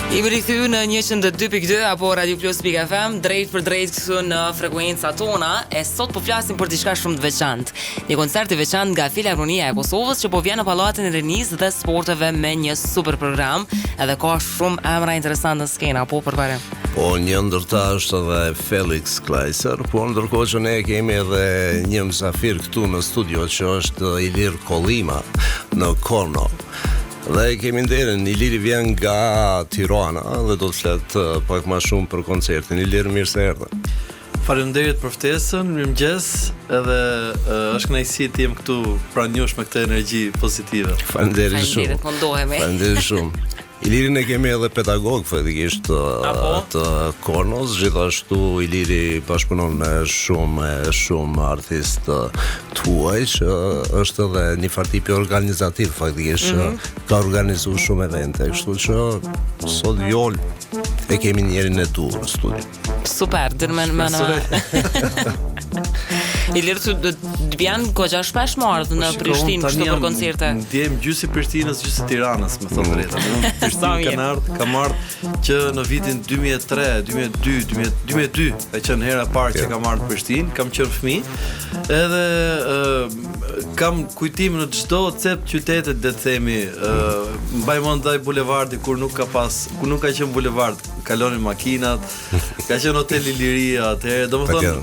Jemi rikthyer në 102.2 apo Radio Plus.fm, drejt për drejt këtu në frekuencat tona. E sot po flasim për diçka shumë të veçantë. Një koncert i veçantë nga Filharmonia e Kosovës që po vjen në Pallatin e Rinisë dhe Sporteve me një super program, edhe ka shumë emra interesante në skenë, apo përpara. Po një ndërta është edhe Felix Kleiser, po ndërkohë që ne kemi edhe një mysafir këtu në studio që është Ilir Kollima në Korno. Dhe kemi nderin, Iliri vjen nga Tirana dhe do të flet pak më shumë për koncertin. Ilir, mirë se erdhe. Faleminderit për ftesën, mirëmëngjes, edhe është kënaqësi të jem këtu pranë jush me këtë energji pozitive. Faleminderit shumë. Mundohemi. Faleminderit shumë. Ilirin e kemi edhe pedagog faktikisht të Kornos, gjithashtu Iliri bashkëpunon me shumë artist tuaj që është edhe një fartipi organizativ faktikisht, ka organizuar shumë evente, kështu që sot Jol e kemi njerin e dur në studio. Super, dërmen më në... Ilir, të bjanë goxha shpesh marrë në Prishtinë kështu për koncerte. Ndjem gjysë Prishtinës, gjysë Tiranës, me thonë drejtën. Prishtinë kam ardhur që në vitin 2003, 2002, ka qenë hera parë që kam ardhur në Prishtinë, kam qenë fëmijë, edhe kam kujtim në çdo cep qytetet le të themi, mbaj mend ndaj bulevardi kur nuk ka qenë bulevard, kalonin makinat, ka qenë hotel Iliria, atëherë domethënë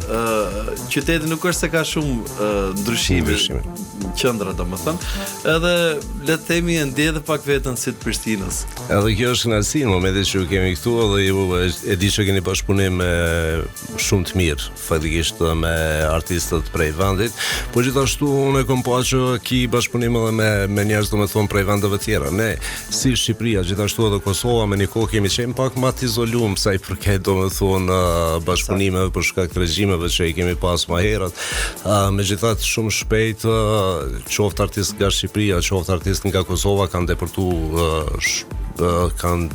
qyteti nuk është se ka shumë ndryshime qendra domethënë, edhe le të themi e ndjedh pak veten si të Prishtinës. Edhe kjo është kënaqësi në momentin që ju kemi këtu, edhe ju e di që keni bashkëpunim shumë të mirë, faktikisht me artistët prej vendit, po gjithashtu unë kam pasur që ki bashkëpunim edhe me njerëz domethënë prej vendeve tjera. Ne si Shqipëria, gjithashtu edhe Kosova me një kohë kemi qenë pak më të izoluar sa i përket domethënë bashkëpunimeve për shkak të regjimeve që i kemi pas më herët. Megjithatë shumë shpejt qoftë artist nga Shqipëria, qoftë artist nga Kosova kanë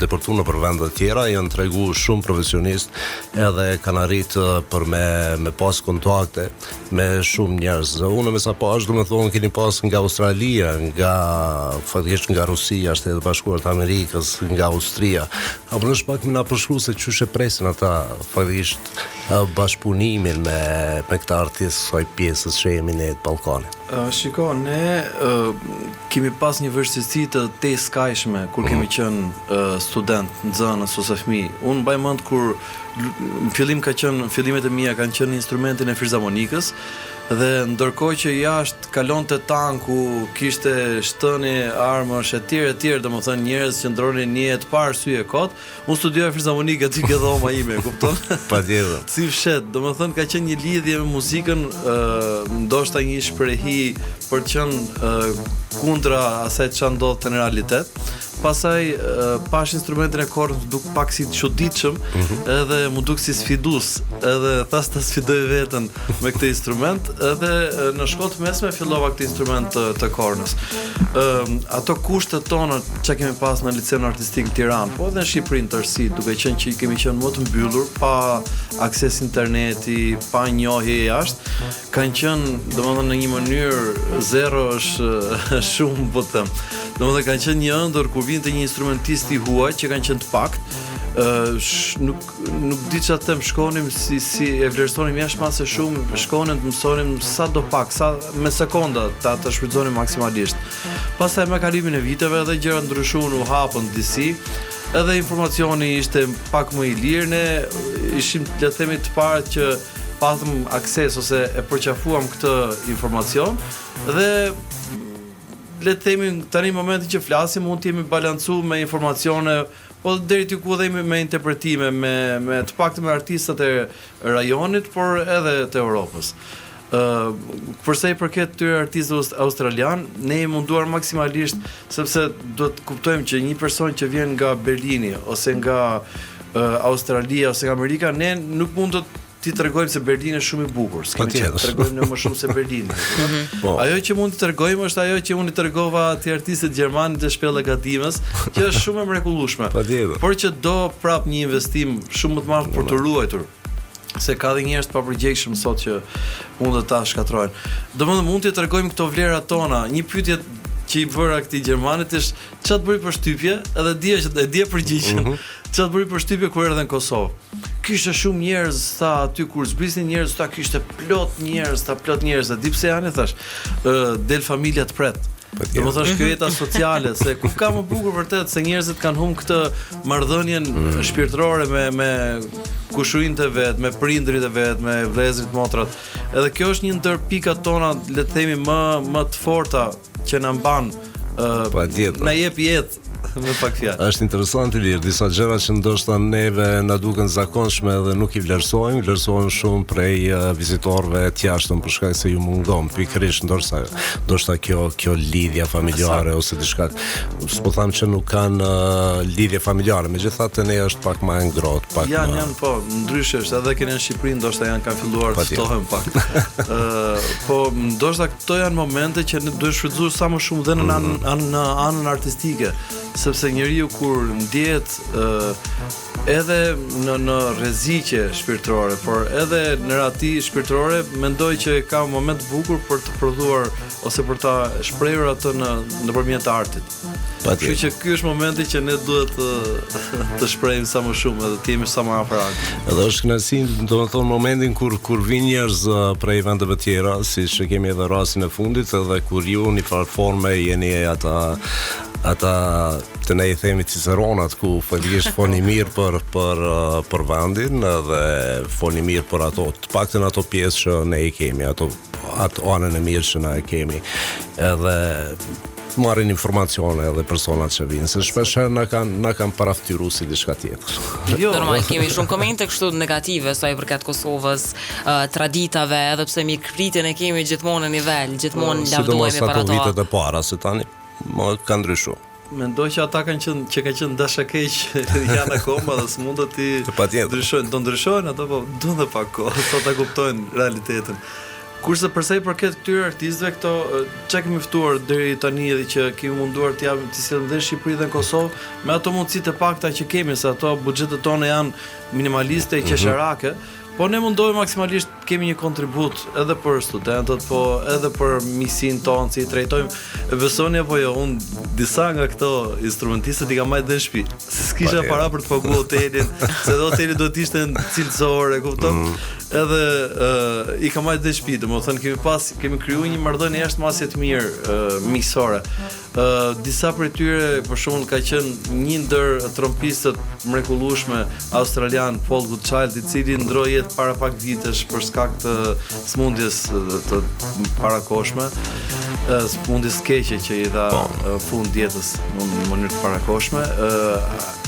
deportuar në për vende të tjera, janë treguar shumë profesionist edhe kanë arritë për me pas kontakte me shumë njerëz. Unë me sa pash domethënë keni pas nga Australia, faktikisht nga Rusia, Shtetet Bashkuara të Amerikës, nga Austria. Apo në shpak më na përshkruaj se çu presin ata faktikisht bashkëpunimin me këta artistë soj pjesës që jemi ne të Ballkanit. Shiko, ne kemi pas një vështirësi të skajshme kur kemi qenë student, nxënës ose fëmijë. Unë mbaj mend kur në fillimet e mia kanë qenë instrumentin e filharmonikës, dhe ndërkohë që jashtë kalonte tanku, kishte shtënie, armësh e tjerë, domethënë njerëz që ndronin një jetë pa arsye kot, unë studioja filharmonikë aty ke dhoma ime, kupton? Patjetër. Si fshet, domethënë ka qenë një lidhje me muzikën, ndoshta një shprehi për të qenë kundra asaj ç'a ndodhte në realitet. Pastaj pash instrumentin e kornës duk pak si çuditshëm, edhe mu duk si sfidues, edhe thas ta sfidoj veten me këtë instrument, edhe në shkollë të mesme fillova këtë instrument të kornës. Ato kushtet tona që kemi pas në liceun artistik në Tiranë, po edhe në Shqipëri në tërësi, duke qenë që kemi qenë më të mbyllur, pa akses interneti, pa njohje jashtë, kanë qenë domethënë në një mënyrë zero është shumë po them. Domethënë kanë qenë një ëndër kur vinte një instrumentist i huaj që kanë qenë të pakt, nuk di çfarë them, shkonim si e vlerësonim jashtë masë shumë, shkonim të mësonim sa do pak, sa me sekonda ta shfrytëzonim maksimalisht. Pastaj me kalimin e viteve edhe gjërat ndryshuan, u hapën disi, edhe informacioni ishte pak më i lirë, ne ishim le të themi të parët që patëm akses ose e përqafuam këtë informacion, dhe le të themi tani në momentin që flasim mund të jemi balancu me informacione, po deri ti ku dhe me interpretime, me të paktën me artistat e rajonit, por edhe të Europës. Përsa i përket këtyre artistëve australian, ne i munduar maksimalisht, sepse do të kuptojmë që një person që vjen nga Berlini ose nga Australia ose nga Amerika, ne nuk mund të ti tregojmë se Berlini është shumë i bukur. S'kemi që tregojmë ne më shumë se Berlini. Ajo që mund të tregojmë është ajo që unë i tregova atij artistit gjerman të Shpellë Gadimës, që është shumë e mrekullueshme. Por që do prap një investim shumë më të madh për të ruajtur. Se ka dhe njerëz të papërgjegjshëm sot që mund të ta shkatrojnë. Domethënë mund t'i tregojmë këto vlera tona. Një pyetje që i bëra këtij Gjermanit është çfarë bëri përshtypje, edhe dia përgjigjen. Çfarë bëri përshtypje kur erdhën në Kosovë. Kishte shumë njerëz, tha aty kur zbrisnin njerëz, tha kishte plot njerëz, a di pse janë thash. Del familja të pret. Do më thash kjo jeta sociale, se ku ka më bukur vërtet se njerëzit kanë humbur këtë marrëdhënien shpirtërore me kushurinë e vet, me prindrit e vet, me vëllezërit, motrat. Edhe kjo është një ndër pikat tona, le të themi më të forta që na mban na jep jetë. Me pak fjalë. Është interesant i lirë, disa gjëra që ndoshta neve na duken zakonshme dhe nuk i vlerësojmë shumë prej vizitorëve të jashtëm për shkak se ju mungon pikërisht ndoshta kjo lidhja familjare ose diçka. S'po them që nuk kanë lidhje familjare, megjithatë ne është pak më e ngrohtë, pak janë po, ndryshe është, edhe këne në Shqipëri ndoshta kanë filluar të ftohen pak. Po ndoshta këto janë momente që ne duhet shfrytzuar sa më shumë dhe në anën artistike. Sepse njeriu kur ndjet edhe në rreziqe shpirtërore, por edhe në rati shpirtërore, mendoj që ka un moment bukur për të prodhuar ose për ta shprehur atë nëpërmjet artit. Kështu që ky është momenti që ne duhet të shprehim sa më shumë edhe të jemi sa më afër artit. Edhe është kënaqësi, domethënë momentin kur vinë njerëz prej vendeve të tjera, siç kemi edhe rastin e fundit, edhe kur ju në një forme jeni ata të ne i themi ciceronat ku faktikisht foni mirë për vendin dhe foni mirë për ato, të paktën ato pjesë që ne i kemi, ato anën e mirë që ne e kemi, edhe marrin informacione edhe personat që vinë, se shpesh na kanë paraftyruar si diçka tjetër. Normal, kemi shumë komente kështu negative sa i përket Kosovës, traditave, edhe pse mikpritjen e kemi gjithmonë në nivel, gjithmonë lavdohemi para ato. Sidomos ato vitet e para, se tani më ka ndryshuar. Mendoj që ata kanë qenë dashakeq janë akoma dhe s'mund të ndryshojnë, do ndryshojnë ato, po duan dhe pak kohë sa ta kuptojnë realitetin. Kurse përsa i përket këtyre artistëve, këto çka kemi ftuar deri tani edhe që kemi munduar të sillim në Shqipëri dhe në Kosovë, me ato mundësitë e pakta që kemi, se ato buxhetet tona janë minimaliste e qesharake. Po ne mundohemi maksimalisht kemi një kontribut edhe për studentët, po edhe për misin tonë, si i trajtojmë. Besoni apo jo, unë disa nga këto instrumentistët i kam marrë në shtëpi. S'kisha para për të paguar hotelin, se do hoteli do të ishte cilësor, e kupton? Edhe i kam marrë në shtëpi, domethënë kemi krijuar një marrëdhënie jashtëmasje të mirë miqësore. Disa prej tyre për shembull ka qenë një ndër trompistët mrekullueshme australian Paul Goodchild, i cili ndroi jetë para pak vitesh për shkak të smundjes të parakoshme, smundjes keqe që i dha fund jetës në mënyrë të parakoshme.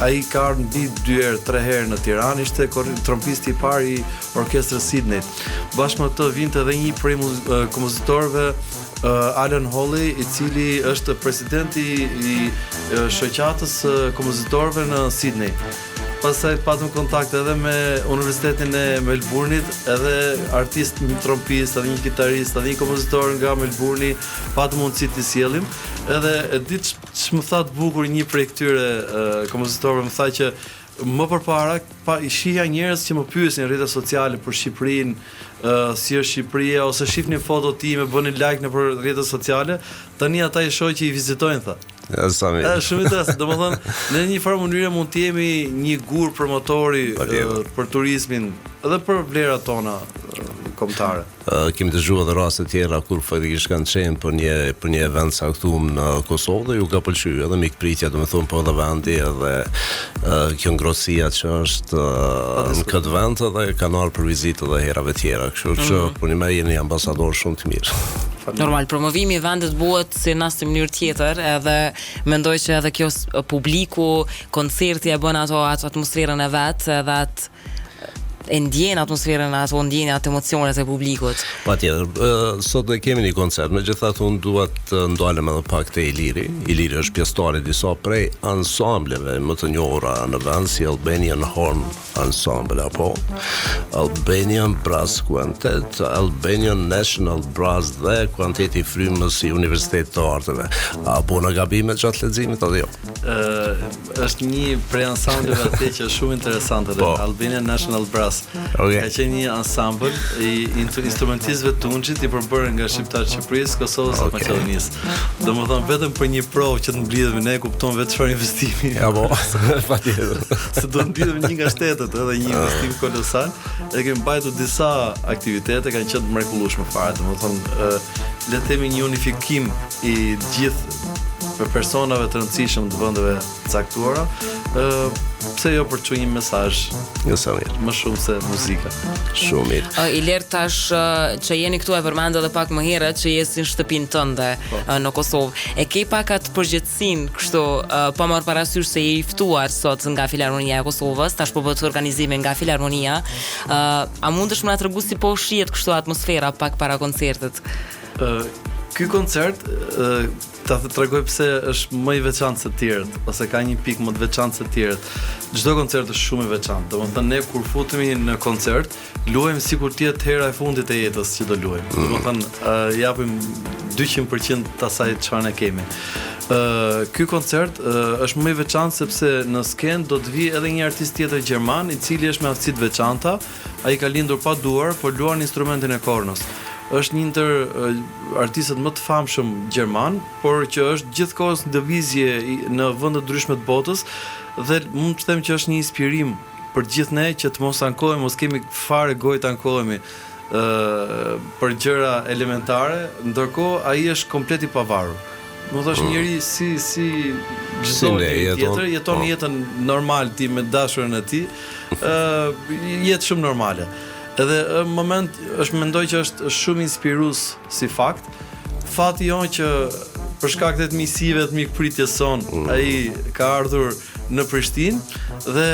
Ai ka ardhur mbi 2-3 herë në Tiranë, ishte trompisti i parë i orkestrës Sydney. Bashkë me të vinte edhe një prej kompozitorëve, Alan Holly, i cili është presidenti i shoqatës kompozitorëve në Sydney. Pastaj patëm kontakt edhe me Universitetin e Melbourne-it, edhe artist, një trompist, edhe një kitarist, edhe një kompozitor nga Melbourne, patëm mundësi të sjellim. Edhe e di ç'më tha të bukur një prej këtyre kompozitorëve, më tha që më përpara i shihja njerëz që më pyesin në rrjetet sociale për Shqipërinë, si është Shqipëria, ose shihnin fotot time, bënin like nëpër rrjetet sociale, tani ata i shohin që i vizitojnë, tha. Shumë interesant, domethënë në një farë mënyrë mund të jemi një gur promotori për turizmin edhe për vlerat tona kombëtare. Kemi dëgjuar edhe raste tjera kur faktikisht kanë qenë për një event saktuar në Kosovë dhe ju ka pëlqyer edhe mikpritja, domethënë po edhe vendi edhe kjo ngrohtësia që është në këtë vend dhe kanë ardhur për vizitë edhe herave tjera, kështu që për një jeni ambasador shumë të mirë. Normal, promovimi i vendit bëhet si në asnjë mënyrë tjetër, edhe mendoj që edhe kjo publiku, koncerti e bën ato atmosferën e vet, edhe atë e ndjen atmosferën, ato ndjen atë emocionet e publikut. Patjetër, sot ne kemi një koncert, megjithatë unë dua të ndalem edhe pak te Iliri. Iliri është pjesëtar i disa prej ansambleve më të njohura në vend, si Albanian Horn Ensemble, apo Albanian Brass Quartet, Albanian National Brass dhe kuanteti frymës i Universitetit të Arteve. Apo në gabime gjatë leximit apo jo? Është një prej ansambleve atë që është shumë interesante, Albanian National Brass Munikas. Okej. Ka qenë një ensemble i instrumentistëve të Tunxhit i përbërë nga shqiptarë të Shqipërisë, Kosovës dhe Maqedonisë. Domethënë vetëm për një provë që të mblidhemi ne kupton vetë çfarë investimi. Ja po, patjetër. Se do ndidhem një nga shtetet edhe një investim kolosal. E kemi mbajtur disa aktivitete kanë qenë të mrekullueshme fare, domethënë le të themi një unifikim i gjithë për personave të rëndësishëm të vendeve caktuara, pse jo për të çuar një mesazh Jo sa mirë. më shumë se muzika. Shumë mirë. Ilir tash që jeni këtu e përmend edhe pak më herët që je si në shtëpinë tënde në Kosovë. E ke pak atë përgjegjësinë kështu pa marrë parasysh se je i ftuar sot nga Filharmonia e Kosovës, tash po bëhet organizimi nga Filharmonia. A mundesh më na tregu si po shihet kështu atmosfera pak para koncertit? Ky koncert ta tregoj pse është më i veçantë se të tjerët, ose ka një pikë më të veçantë se të tjerët. Çdo koncert është shumë i veçantë. Domethënë ne kur futemi në koncert, luajmë sikur të jetë hera e fundit e jetës që do luajmë. Domethënë japim 200% të asaj çfarë ne kemi. Ky koncert është më i veçantë sepse në skenë do të vijë edhe një artist tjetër gjerman i cili është me aftësi të veçanta. Ai ka lindur pa duar, por luan instrumentin e kornos. Është një ndër artistët më të famshëm gjerman, por që është gjithkohës në lëvizje në vende të ndryshme të botës dhe mund të them që është një inspirim për gjithë ne që të mos ankohemi, mos kemi fare gojë të ankohemi për gjëra elementare, ndërkohë ai është komplet i pavarur. Do të thosh njëri si çdo tjetër jeton jetën normal ti me dashurën e tij, jetë shumë normale. Edhe në moment mendoj që është shumë inspirues si fakt. Fati jon që për shkak të misive të mikpritjes son, ai ka ardhur në Prishtinë dhe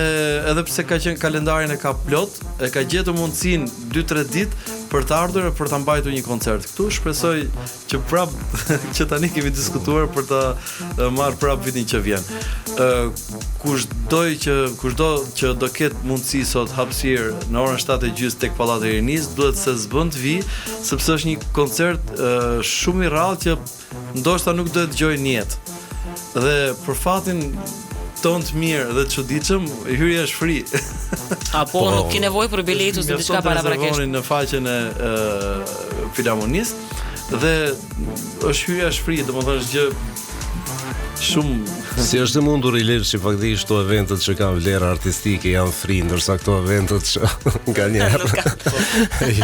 edhe pse ka qenë kalendarin e ka plot, e ka gjetur mundësinë 2-3 ditë për të ardhur e për ta mbajtur një koncert këtu. Shpresoj që që tani kemi diskutuar për ta marrë prap vitin që vjen. Kushdo që do ketë mundësi sot hapësirë në orën 7:30 tek Pallati i Rinisë, duhet se s'bën të vi, sepse është një koncert shumë i rrallë që ndoshta nuk do të dëgjojë në jetë. Dhe për fatin ton të mirë dhe të çuditshëm, hyrja është free. Apo nuk ke nevojë për biletë ose diçka paraprakisht. Në faqen e Filharmonisë dhe hyrja është free, domethënë është gjë shumë Si është e mundur i lirë që faktikisht këto eventet që kanë vlerë artistike janë free, ndërsa këto eventet që nganjëherë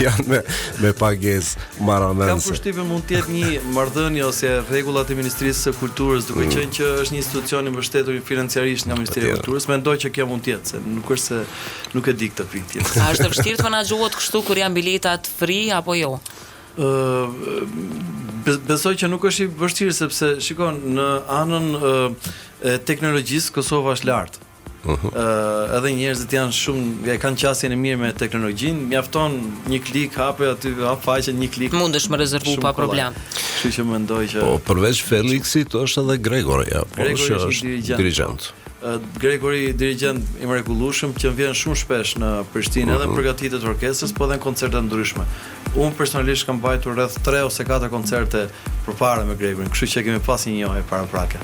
janë me pagesë marramense. Kam përshtypjen mund të jetë një marrëdhënie ose rregullat e Ministrisë së Kulturës, duke qenë që është një institucion i mbështetur financiarisht nga Ministria e Kulturës. Mendoj që kjo mund të jetë, se nuk është se nuk e di këtë pikë. A është e vështirë të menaxhohet kështu kur janë biletat free apo jo? Besoj që nuk është i vështirë sepse shikon në anën e teknologjisë Kosova është lart. Edhe njerëzit janë shumë kanë qasjen e mirë me teknologjinë, mjafton një klik hape aty hap faqen një klik. Mundesh më rezervu pa problem. Kështu që mendoj që përveç Felixit është edhe Gregori, Gregori është dirigent. Gregori dirigent i mrekullueshëm që vjen shumë shpesh në Prishtinë edhe përgatitet orkestrës, po edhe në koncerte ndryshme. Unë personalisht kam mbajtur rreth 3 ose 4 koncerte përpara me Gregorin, kështu që kemi pas një njohje paraprake.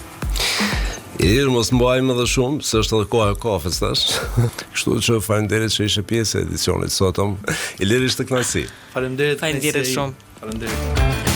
Mos mbajmë edhe shumë, se është edhe koha e kafes tash. Kështu që faleminderit që ishe pjesë e edicionit sotëm. Ilir ishte kënaqësi. Faleminderit shumë. Faleminderit.